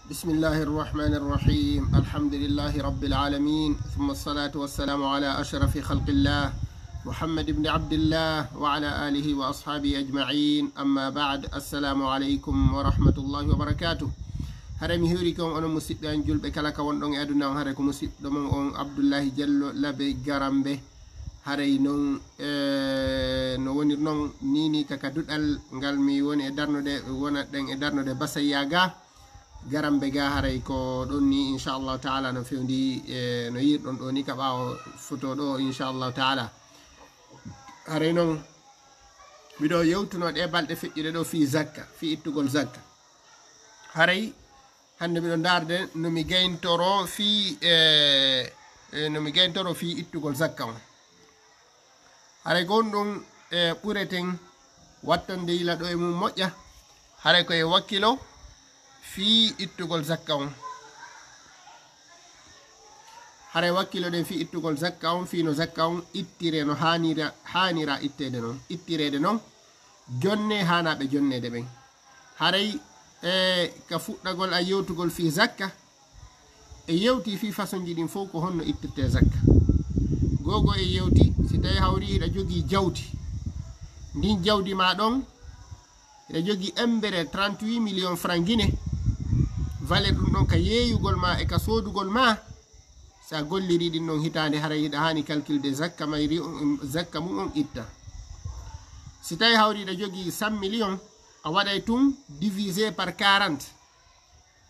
بسم الله الرحمن الرحيم. الحمد لله رب العالمين، ثم الصلاة والسلام على أشرف خلق الله محمد بن عبد الله وعلى آله وأصحابه أجمعين. أما بعد، السلام عليكم ورحمة الله وبركاته. هرمي هوريكم أنا مسيب أنجل بكلاك وندون أدنى هركم مسيب دمون أن عبد الله جل لبي جرامبه هري نون نوني نون نيني ككدود الغالمي وني إدارنو ده ونا دين إدارنو ده بس ياغا garambe ga haray ko ɗon ni inchallahu taala no fewndi no yirɗon ɗo ni ka ɓaawo foto ɗo inchallahu taala. haray noon miɗo yewtuno ɗe balɗe feƴƴuɗe ɗo fi zakka, fi ittugol zakka. haray hande miɗo darde nomi gayntoro fi ittugol zakka on. haray gonɗum ɓureten wattonde yila ɗo e mum moƴƴa haray koye wakkilo fi ittugol zakka on. haray wakkilo ɗen fi ittugol zakka on, fi no zakka on ittire no hanira ittede non, ittirede non jonne hanaɓe jonnede ɓen. haray ka fuɗɗagol a yewtugol fi zakka e yewti fi façon ji ɗin fof ko honno ittirte zakka. gogo e yewti si tawi hawri hiɗa jogui jawdi, ndin jawdi ma ɗon hiɗa jogui embere 38 millions francs guine, valeur ɗum ɗon ka yeeyugol ma e ka soodugol ma. sa golliri ɗin ɗon hitande haray hiɗa hani calculde zakka mayri zakka mum on itta. si tawi hawri hiɗa jogui 100 millions a waɗay tun divisé par 40,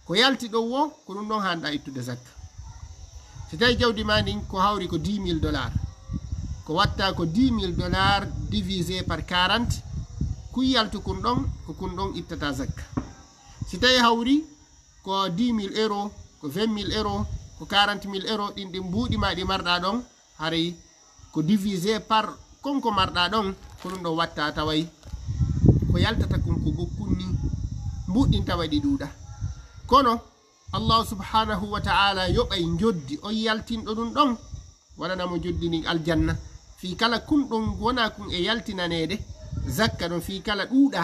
ko yalti ɗo wo ko ɗum ɗon hanɗa ittude zakka. si tawi jawdi ma ndin ko hawri ko $10,000, ko watta ko $10,000 divisé par 40, kuyaltu kun ɗon ko kun ɗon ittata zakka. si tawi hawri ko 10,000 euros, ko 20,000 euros, ko 40,000 euros, ɗin ɗi mbuuɗi ma ɗi marɗa ɗon haray ko divisé par konko marɗa ɗon ko ɗum ɗon watta taway ko yaltata kun ko gokkunni mbuɗɗin tawa ɗi ɗuuɗa. kono allahu subhanahu wa ta'ala yoɓay joddi on yaltinɗo ɗum ɗon waɗanamo joddini aljanna fi kala kun ɗon wona kun e yaltinanede zakka ɗon fi kala ɗuuɗa.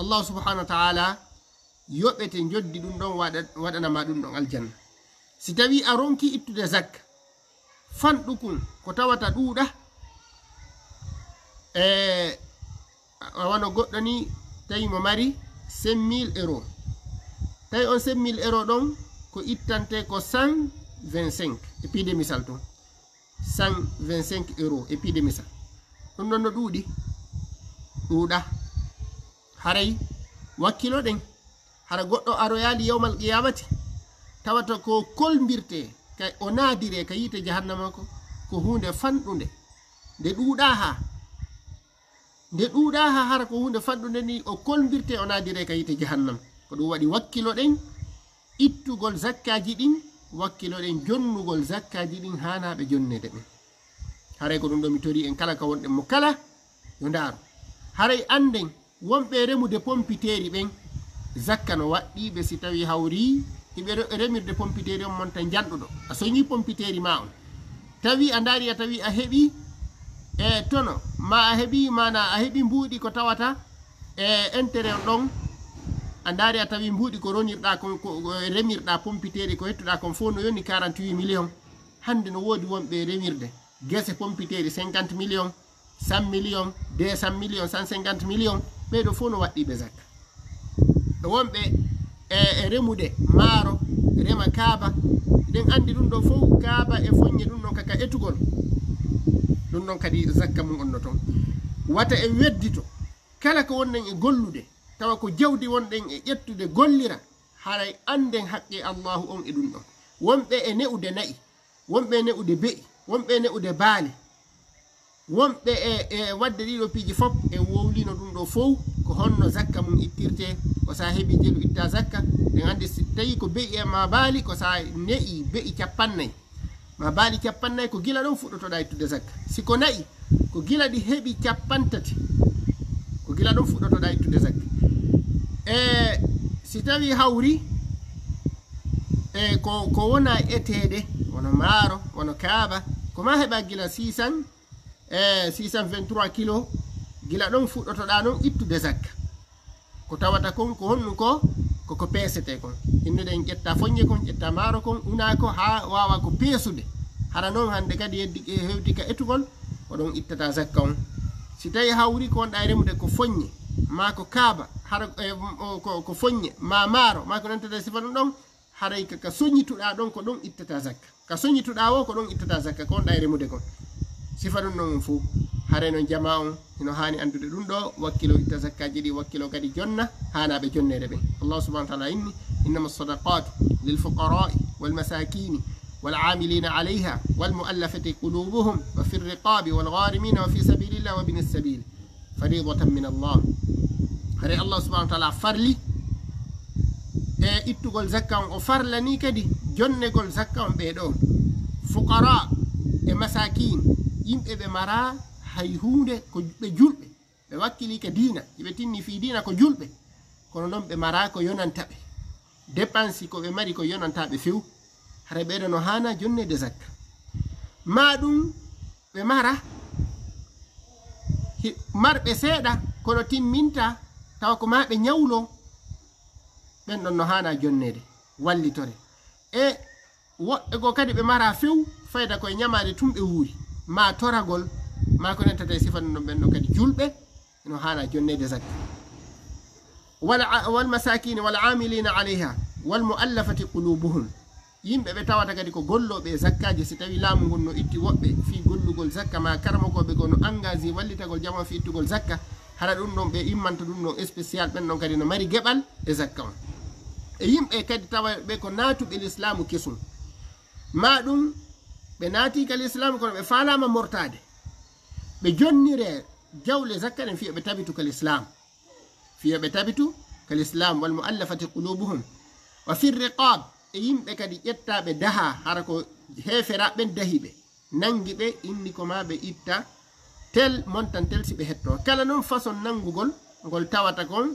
allahu subhanahu wa ta'ala yoɓete joddi ɗum ɗon waɗanama ɗum ɗon aljanna. si tawi a ronki ittude zakka fanɗukun ko tawata ɗuuɗa wano goɗɗo ni tawi mo mari 5,000 euros, tawi on 5,000 euros ɗon ko ittante ko 125 e piide misal to 125 euros e piide misal. ɗum ɗon no ɗuuɗi ɗuuɗa. haray wakkilo ɗen hara goɗɗo aroyali yawmal qiyamati tawata ko kolmbirte ka o naadire ka yiite jahannama ko hunde fanɗude nde ɗuuɗa ha hara ko hunde fanɗude ni o kolmbirte o naadire ka yiite jahannama. ko ɗum waɗi wakkilo ɗen ittugol zakkaji ɗin, wakkilo ɗen jonnugol zakkaji ɗin hanaɓe jonnede ɓen. haray ko ɗum ɗo mi tori en kala ka wonɗen mo kala yo ndaaro. haray anden wonɓe remude pompiteri ɓen zakka no waɗɗiɓe si tawi hawri hiɓe remirde pompiteri on monta janɗuɗo. a soñi pompiteri ma on tawi a daari a tawi a heɓi e tono ma a heɓi mana a heɓi mbuuɗi ko tawata e intérêt on ɗon, a daari a tawi mbuuɗi ko ronirɗa ko remirɗa pompiteri ko hettuɗa kon fof no yoni 48 millions. hande no woodi wonɓe remirde guese pompiteri 50 millions, 100 millions, 200 millions, 150 millions, ɓeɗo fof no waɗɗiɓe zakka. wonɓe e remude maaro, rema kaaba, ɗen andi ɗum ɗo fof kaaba e foññe ɗum ɗon kaka etugol ɗum ɗon kadi zakka mum onno toon. wata e weddito kala ko wonɗen e gollude tawa ko jawdi wonɗen e ƴettude gollira haray anden haqqe allahu on e ɗum ɗon. wonɓe e ne'ude nayi, wonɓe e ne'ude be'i, wonɓe e ne'ude baali, wonɓe e wadde ɗiɗo piiji fof e wowlino ɗum ɗo fof ko honno zakka mum ittirte. ko sa heɓi jelu itta zakka ɗen andi si tawi ko be'i e ma baali, ko sa ne'i be'i 50 ma baali 50 ko gila ɗon fuɗɗotoɗa ittude zakka. siko nayi ko gila ɗi heɓi 30 ko gila ɗon fuɗɗotoɗa ittude zakka. si tawi hawri ko wona etede wono maaro wono kaaba ko ma heɓa gila 623 kilo gila ɗon fuɗɗotoɗa non ittude zakka. ko tawata kon ko honno ko koko peesete kon hinnuɗen ƴetta foññe kon ƴetta maaro kon una ko ha wawa ko peesude hara noon hande kadi heddi hewti ka etugol oɗon ittata zakka on si tawi hawri ko wonɗa remude ko foññe ma ko kaaba hara ko foññe ma maaro ma ko nantata sifa ɗum ɗon haray ka soññituɗa ɗon ko ɗon ittata zakka ka soññituɗa o ko ɗon ittata zakka ko wonɗa remude kon sifa ɗum ɗon fuu hare no jama on hino hani andude ɗum ɗo wakkilo itta zakkaji ɗi wakkilo kadi jonna hanaɓe jonnede ɓen allah subahana taala inni innama sadaqatu lilfuqarai walmasakini والعاملين عليها والمؤلفة قلوبهم وفي الرقاب والغارمين وفي سبيل الله وابن السبيل فريضة من الله هري الله سبحانه وتعالى فرلي ittugol zakka on o farlani kadi jonnegol zakka on ɓeɗo fuqara e masakin yimɓe ɓe mara hay hunde ko ɓe julɓe ɓe wakkili ka dina ɓe tinni fi dina ko julɓe kono noon ɓe mara ko yonantaɓe dépense ko ɓe mari ko yonantaɓe few hara ɓeɗo no hana jonnede zakka ma ɗum ɓe mara marɓe seeɗa kono timminta tawa ko ma ɓe ñawlo ɓen ɗon no hana jonnede wallitore e woɓɓe go kadi ɓe mara few fayda koye ñamade tum ɓe wuuri ma toragol ma ko nentata e sifanu ɗon ɓen ɗo kadi julɓe no hana jonnede zakka wal masakine wal amilina alayha wal muallafati qulubuhum yimɓe ɓe tawata kadi ko golloɓe e zakkaji si tawi laamu ngon no itti woɓɓe fi gollugol zakka ma karmakoɓe go no engagé wallitagol jama fi ittugol zakka hara ɗum ɗon ɓe immanta ɗum ɗon spécial ɓen ɗon kadi no mari geɓal e zakka on e yimɓe kadi tawa ɓe ko natuɓe l'islamu kesum ma ɗum ɓe naati ka l'islamu kono ɓe falama mortade ɓe jonnire jawle zakka ɗen fiya ɓe tabitu ka l'islam fiya ɓe tabitu ka l'islam wal muallafati qulubuhum wa fi riqab e yimɓe kadi ƴettaɓe daha hara ko heferaɓen dahiɓe nangi ɓe inni ko ma ɓe itta tel montan tel si ɓe hetto kala noon façon nangugol ngol tawata kon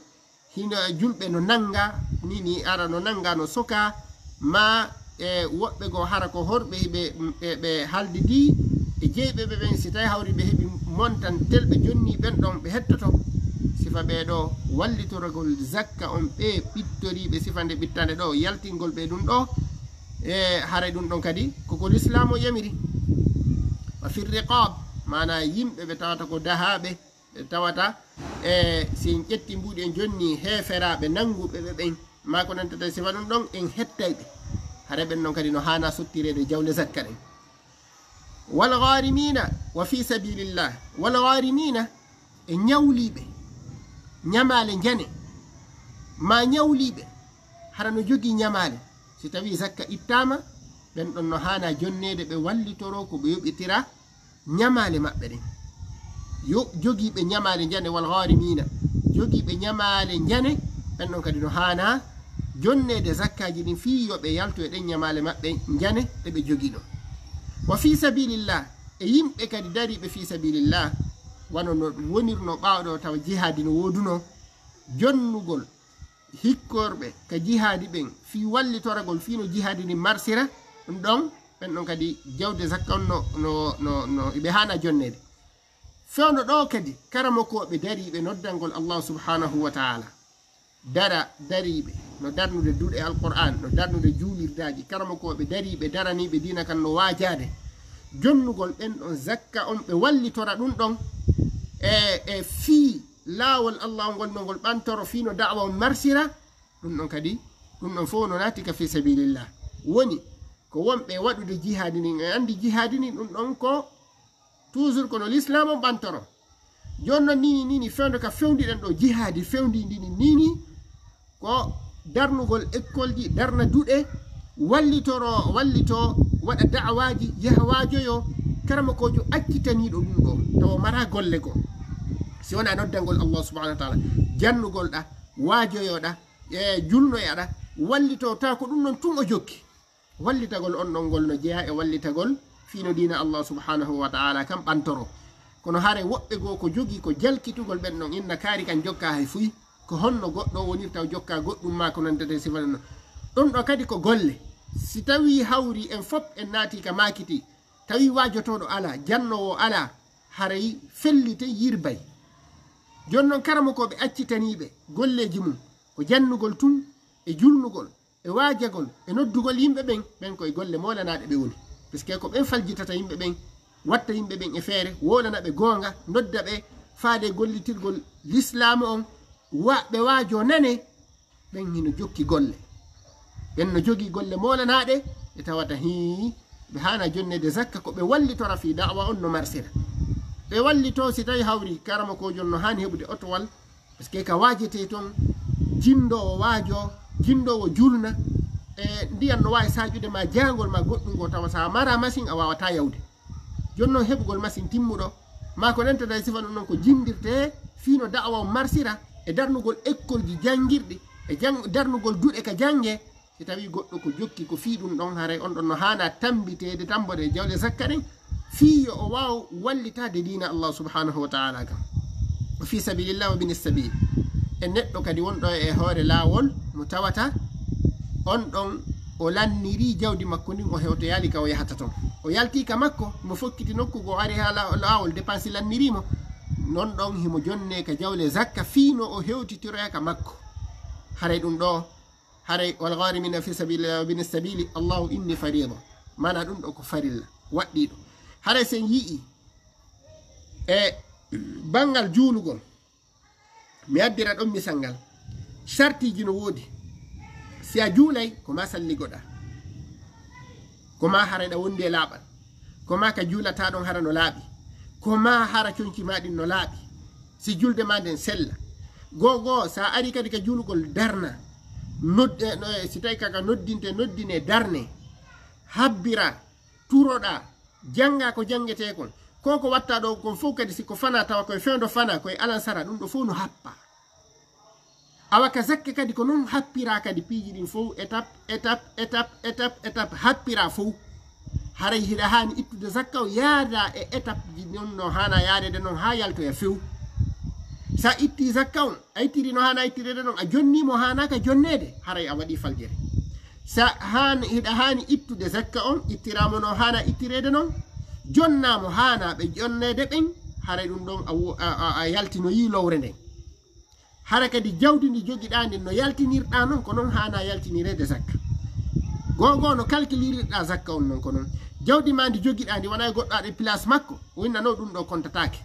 hino julɓe no nanga nini ara no nanga no soka ma e woɓɓe go hara ko horɓe ɓe haldidi e jeyɓe ɓe ɓen si tawi hawri ɓe heeɓi montan tel ɓe jonni ɓen ɗon ɓe hettoto sifa ɓeɗo wallitorogol zakka on ɓe ɓittoriɓe sifa nde ɓittande ɗo yaltingol ɓe ɗum ɗo e haray ɗum ɗon kadi koko l'islam o yamiri wa fi riqab mana yimɓe ɓe tawata ko dahaɓe ɓe tawata e sin ƴetti mbuɗi en jonni heferaɓe nanguɓe ɓe ɓen ma ko nantata sifa ɗum ɗon en hettayɓe hara ɓen ɗon kadi no hana sottirede jawle zakka ɗen wal gharimina wa fi sabilillah wal gharimina e ñawliɓe ñamale jane ma ñawliɓe hara no jogui ñamale si tawi zakka ittama ɓen ɗon no hana jonnede ɓe wallitoro ko ɓe yoɓitira ñamale maɓɓe ɗen jogiiɓe ñamale jane wal gharimina jogiiɓe ñamale jane ɓen ɗon kadi no hana jonnede zakkaji ɗin fi yoɓe yalto e ɗen ñamale maɓɓe jane ɗeɓe jogui ɗon wa fi sabilillah e yimɓe kadi dariɓe fi sabilillah wano no wonirno ɓawɗo tawa jihadi no woduno jonnugol hikkorɓe ka jihadi ɓen fi wallitoragol fi no jihadi ni marsira ɗum ɗon ɓen ɗon kadi jawde zakka on no ɓe hana jonnede fewno ɗo kadi karamokoɓe dariɓe noddangol allah subhanahu wa taala dariɓe no darnude duuɗe alquran no darnude juulirdaji karamokoɓe dariɓe daraniɓe dina kan no wajade jonnugol ɓen ɗon zakka on ɓe wallitora ɗum ɗon e fii laawol allah ngol no ngol ɓantoro fii no da'wa on marsira ɗum ɗon kadi ɗum ɗon fof no naati ka fi sabilillah woni ko wonɓe waɗude jihadi ni e andi jihadi ni ɗum ɗon ko toujours kono l'islam on ɓantoro joni noon nini fewde ka fewdiɗen ɗo jihadi fewdidini nini ko darnugol école ji darna duɗe wallito waɗa da'awaji yaha wajoyo karamakojo accitaniɗo ɗum ɗo tawa mara golle go si wona noddangol allah subhanahu wa taala jannugol ɗa wajoyoɗa e julnoyaɗa wallito taw ko ɗum ɗon tum o jokki wallitagol on ɗon ngol no jeeya e wallitagol fino dina allah subhanahu wa taala kam ɓantoro kono haare woɓɓe goo ko jogui ko jalkitugol ɓen ɗon inna kaari kan jokka hay fuy ko honno goɗɗo wonir taw jokka goɗɗum ma ko nantete sifana no ɗum ɗo kadi ko golle si tawi hawri en fop en naati ka makiti tawi wajotoɗo ala jannowo ala haray fellite yirbay joni noon karama ko ɓe accitaniɓe golleji mum ko jannugol tun e julnugol e waajagol e noddugol yimɓe ɓen koye golle molanaɗe ɓe woni puisque ko ɓen faljitata yimɓe ɓen watta yimɓe ɓen e feere wolana ɓe goonga nodda ɓe faade gollitirgol l'islamu on ɓe waajo nane ɓen hino jokki golle ɓen no jogi golle molanaɗe ɓe tawata ɓe hana jonnede zakka ko ɓe wallitora fi da'wa on no marsira ɓe wallito si tawi hawri karama ko jon no hani heɓude otowal parce que ka waajete toon jindowo waajo jindowo julna e ndiyan no wawi sajude ma jangol ma goɗɗum go tawa sa mara machine a wawata yawde jonnon heɓugol machine timmuɗo ma ko nentata sifa ɗum noon ko jindirte fino da'wa o marsira e darnugol école ji jangirɗi e darnugol duɗe ka jange si tawi goɗɗo ko jokki ko fi ɗum ɗon haray on ɗon no hana tambitede tambode jawle zakka ɗen fiyo o wawa wallitade dina Allah subhanahu wa ta'ala kam fi sabilillah wa bin sabil e neɗɗo kadi wonɗo e hoore laawol mo tawata on ɗon o lanniri jawdi makko ndin o hewto yaali ka o yahata toon o yalti ka makko mo fokkiti nokkugo o ari ha laawol dépense lannirimo non ɗon himo jonne ka jawle zakka fiino o hewtitiroya ka makko haray ɗum ɗo haray walgharimina fi sabilillah wa bin sabili allahu inni farida mana ɗum ɗo ko farilla waɗɗiɗo haray sen yii e bangal juulugol mi addira ɗon misal ngal chartiji no woodi si a juulay ko ma salligoɗa ko ma hara ɗa wondi e laaɓal ko ma ka juulata ɗon hara no laaɓi ko ma hara coñci maɗin no laaɓi si julde ma nden sella gogo sa ari kadi ka juulugol darna si tawi kaka noddine darne habbira turoɗa janga ko jangete kon ko watta ɗo kon fof kadi siko fana tawa koye fewdo fana koye alansara ɗum ɗo fof no happa awa ka zakke kadi ko noon happira kadi piiji ɗin fof étape happira fof haray hiɗa hani ittude zakka o yaada e étape ji non no hana yaadede noon ha yaltoya few sa itti zakka on a ittiri no hana ittirede noon a jonnimo hanaka jonnede haray a waɗi faljere sa hiɗa hani ittude zakka on ittiramo no hana ittirede noon jonnamo hana ɓe jonnede ɓen haray ɗum ɗon a yaltinoyi lowre nden hara kadi jawdi ndi jogiɗa ndi no yaltinirɗa noon ko noon hana yaltinirede zakka gogo no calculirirɗa zakka on noon ko noon jawdi ma ndi jogiɗa ndi wona goɗɗo aɗa place makko o innano ɗum ɗo kontatake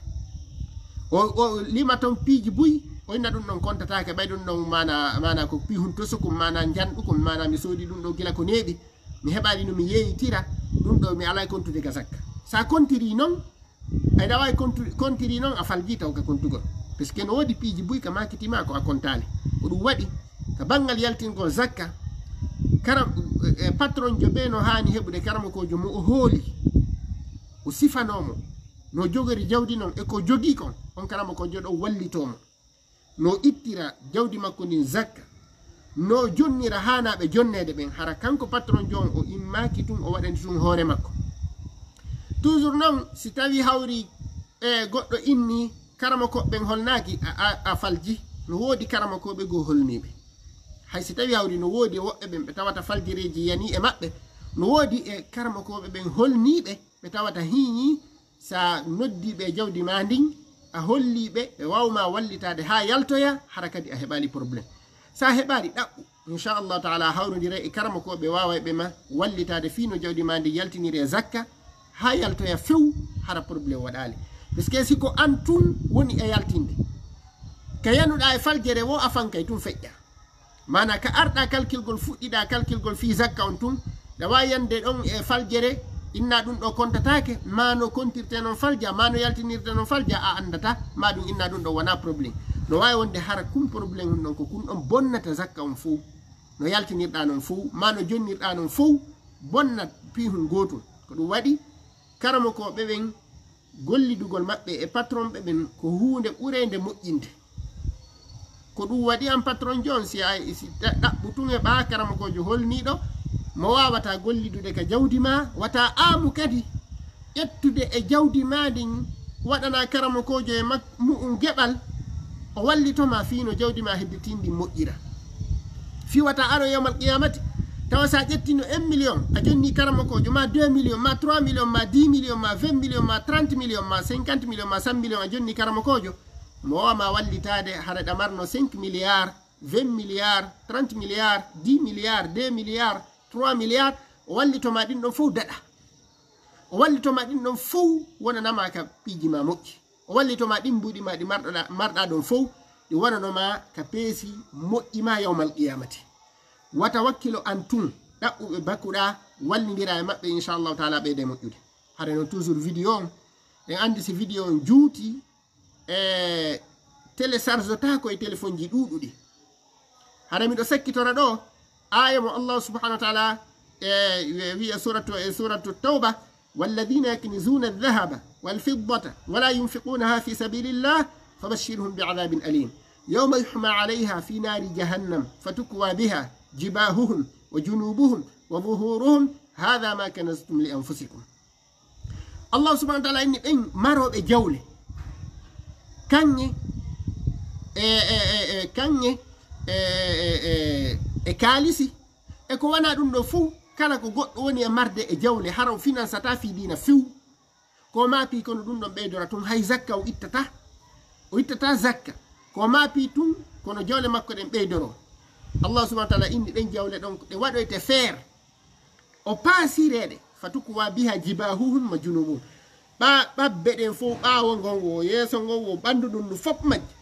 o lima toon piiji buy o inna ɗum ɗon kontatake ɓay ɗum ɗon mana ko pihun tosokum mana janɗukum mana mi soodi ɗum ɗo gila ko neeɓi mi heɓani no mi yeeyitira ɗum ɗo mi alay kontude ga zakka sa kontiri noon ay ɗawawi kontiri noon a falji taw ka kontugol puisque no woodi piiji buy ka makitima ko a kontali ko ɗum waɗi ka bangal yaltingol zakka karam patron jo ɓe no hani heɓude karama kojo mo o hooli o sifanomo no jogori jawdi noon e ko jogi kon on karama kojo ɗo wallitomo no ittira jawdi makko ndin zakka no jonnira hanaɓe jonnede ɓen hara kanko patron jo on o immaki tun o waɗani tun hoore makko toujours noon si tawi hawri e goɗɗo inni karama koɓɓen holnaki a falji no woodi karama koɓe goo holniɓe hay si tawi hawri no woodi woɓɓe ɓen ɓe tawata faljireji yani e maɓɓe no woodi e karama koɓe ɓen holniɓe ɓe tawata hiñi sa noddiɓe jawdi ma ndin a holliɓe ɓe wawma wallitade ha yaltoya hara kadi a heɓali probléme sa heɓali ɗaɓɓu inchallahu taala hawrodira e karama koɓe wawa ɓe ma wallitade fino jawdi ma ndi yaltiniri e zakka ha yaltoya few hara probléme waɗali puisque siko an tun woni e yaltinde ka yanuɗa e faljere wo afan kay tun feƴƴa mana ka arɗa calculgol fuɗɗiɗa calculgol fi zakka on tun ɗa wawi yande ɗon e faljere inna ɗum ɗo kontatake ma no kontirte noon falja ma no yaltinirte noon falja a andata ma ɗum inna ɗum ɗo wona probléme no wawi wonde hara kum probléme hum ɗon ko kun ɗon bonnata zakka on fof no yaltinirɗa noon fof ma no jonnirɗa noon fof bonnat pihum gotol ko ɗum waɗi karama koɓe ɓen gollidugol maɓɓe e patron ɓe ɓen ko hunde ɓurede moƴƴinde ko ɗum waɗi an patron jon si ɗaɓɓu tun e ɓa karama kojo holniɗo mo wawata gollidude ka jawdi ma wata amu kadi ƴettude e jawdi ma ndin waɗana karama kojo e mu'um geɓal o wallitoma fino jawdi ma hedditindi moƴƴira fi wata aro yawmal qiyamati tawa sa ƴettino 1 million a jonni karama kojo ma 2 million ma 3 million ma 10 million ma 20 million ma 30 million ma 50 million ma 100 million a jonni karama kojo mo wawama wallitade hara ɗamarno 5 milliards 20 milliards 30 milliards 10 milliards 2 milliards 3 milliards o wallitoma ɗin ɗon fof daɗa o wallitoma ɗin ɗon fof wonanama ka piiji ma moƴƴi o wallitoma ɗin mbuɗi ma ɗi marɗa ɗon fof ɗi wonanoma ka peesi moƴƴi ma yawmal qiyamati wata wakkilo an tun ɗaɓɓuɓe bakkuɗa wallidira e maɓɓe inchallahu taala ɓeyde moƴƴude hade noon toujours vidéo on en andi si vidéo on juuti e télécharge ta koye téléphone ji ɗuɗuɗi hade miɗo sakkitora ɗo aya mo allah subhanahu wa taala wiya suratu tawba والذين يكنزون الذهب والفضة ولا ينفقونها في سبيل الله فبشرهم بعذاب أليم يوم يحمى عليها في نار جهنم فتكوى بها جباههم وجنوبهم وظهورهم هذا ما كنزتم لأنفسكم الله سبحانه وتعالى إن مروا بجولة كاني كاليسي eko wana ɗum ɗo fuu kala ko goɗɗo woni e marde e jawle hara o finansata fi dina few ko maapi kono ɗum ɗon ɓeydora tun hay zakka o ittata zakka ko maapi tun kono jawle makko ɗen ɓeydoro allah subahana taala inni ɗen jawle ɗon ɗe waɗoyte feere o paasireɗe fatukuwa biha jibahuhum ma junubum ɓabbe ɗen fof ɓaawo ngon wo yeeso ngon wo ɓanndu ɗum no fof majje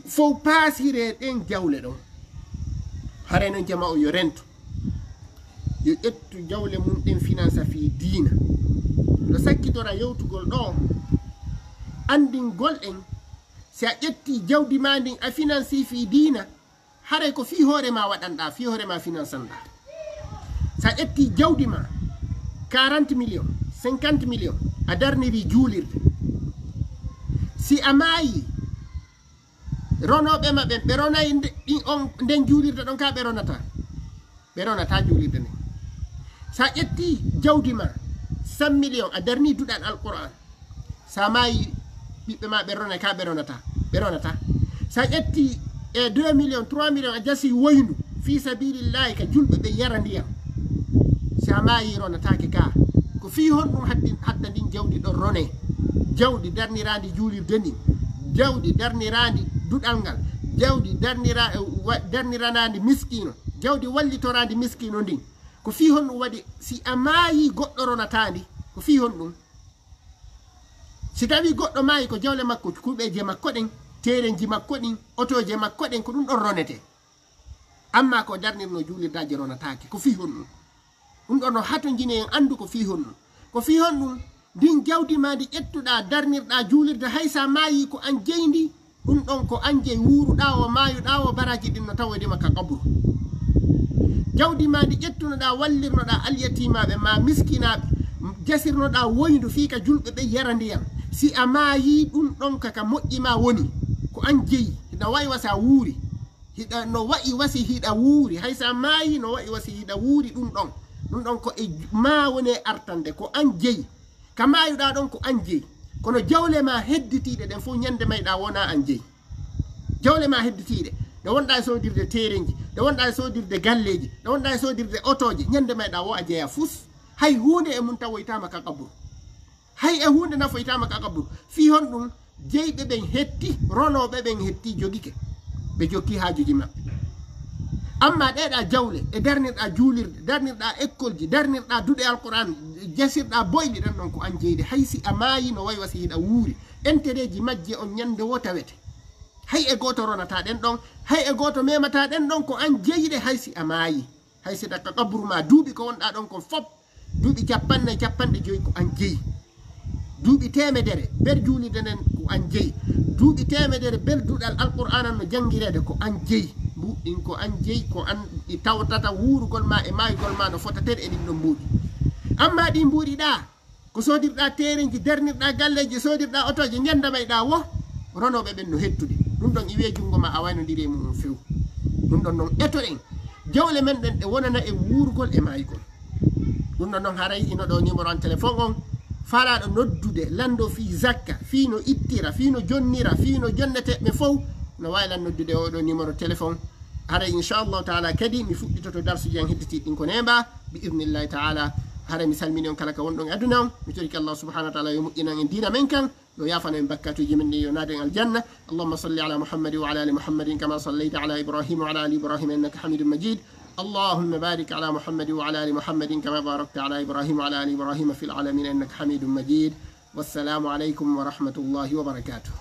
fof paasire ɗen jawle ɗon hare noon jama o yo rento yo ƴettu jawle mum ɗen finance fi diina no sakkitora yewtugol ɗo andingol en si a ƴetti jawdi ma ndin a finance fi diina hare ko fi hoore ma waɗanɗa fi hoore ma finançanɗa sa ƴetti jawdi ma 40 millions 50 millions a darniri juulirde si a maayi ronoɓe maɓɓe ɓe ronayi nden juulirde ɗon ka ɓe ronata juulirde nden sa ƴetti jawdi ma 100 millions a darni duɗal alquran sa maayi ɓiɓɓe ma ɓe ronay ka ɓe ronata sa ƴetti e 2 millions 3 millions a jasi woyndu fi sabilillahi ka julɓe ɓe yara ndiyam sa maayi ronatake ka ko fi honɗum hadda ndin jawdi ɗon rone jawdi darnirandi juulirde ndin jawdi darnirandi duɗal ngal jawdi darniranandi miskino jawdi wallitorandi miskino ndin ko fi honɗum waɗi si a maayi goɗɗo ronatandi ko fi honɗum si tawi goɗɗo maayi ko jawle makko kuɓeje makko ɗen terenji makko ɗin otoje makko ɗen ko ɗum ɗon ronete amma ko darnirno juulirdaji ronatake ko fi honɗum ɗum ɗon no hato jine en andu ko fi honɗum ndin jawdi ma ndi ƴettuɗa darnirɗa juulirde haysa maayi ko an jeyndi ɗum ɗon ko an jeyi wuuruɗa o maayuɗa o baraji ɗin no tawodima ka qabru jawdi ma ndi ƴettunoɗa wallirnoɗa alyatimaɓe ma miskinaɓe jasirnoɗa woyndu fii ka julɓe ɓe yara ndiyam si a maayi ɗum ɗon kaka moƴƴi ma woni ko an jeyi no wayi wasa wuuri hiɗa no wayi wasi hiɗa wuuri haysa maayi no wayi wasi hiɗa wuuri ɗum ɗon ko e ma woni artande ko an jeyi ka maayuɗa ɗon ko an jeyi kono jawle ma hedditiɗe ɗen fof ñande mayɗa wona an jeyi jawle ma hedditiɗe nde wonɗa e sodirde tereji nde wonɗa e sodirde galleji nde wonɗa e sodirde otoji ñande mayɗa wo a jeeya fus hay hunde e mum tawoytama ka qabru hay e hunde nafoytama ka qabru fi hon ɗum jeyɓe ɓen hetti ronoɓe ɓen hetti jogike ɓe jokki hajuji maɓɓe amma ɗeɗa jawle e darnirɗa juulirde darnirɗa école ji darnirɗa duɗe alquran jasirɗa boyɗi ɗen ɗon ko an jeyde hay si a maayi no wayi wasi hiɗa wuuri intérêt ji majje on ñande wo tawete hay e goto ronata ɗen ɗon hay e goto memata ɗen ɗon ko an jeyɗe hay si a maayi hay si dakka qabru ma duuɓi ko wonɗa ɗon ko fop duuɓi capanɗe joyi ko an jeyi duuɓi temedere ber juulirde nden ko an jeyi duuɓi temedere ber duɗal alqur'ana no jangirede ko an jeyi mbuɗɗin ko an jeyi ko an ɗi tawtata wuurugol ma e maayugol ma no fotatere e ɗin ɗon mbuuɗi amma ɗi mbuuɗiɗa ko sodirɗa tereji darnirɗa galleji sodirɗa otoje ñanda mayɗa wo ronoɓe ɓen no hettude ɗum ɗon iwe jungo ma a waynodiri e mum few ɗum ɗon noon etoɗen jawle men ɗen ɗe wonana e wuurugol e maayugol ɗum ɗon noon haray ino ɗo numéro an téléphone on falaɗo noddude lando fi zakka fi no ittira fi no jonnira fi no jonneteɓe fof no waylan noddude oɗo numéro téléphone haray inchallahu taala kadi mi fuɗɗitoto darsuji an hedditiɗin ko nemba bi idnillahi taala hare mi salmini on kala ka wonɗon aduna on mi toriki Allah subhanahu wa ta'ala yo moƴƴinan en dina men kan yo yafana en bakkatuji men ɗi yo naaden aljanna allahumma salli ala muhammadi wa ala ali muhammadin kama sallaita ala ibrahima wa ala ali ibrahima innaka hamidum majid اللهم بارك على محمد وعلى ال محمد كما باركت على ابراهيم وعلى ال ابراهيم في العالمين انك حميد مجيد والسلام عليكم ورحمه الله وبركاته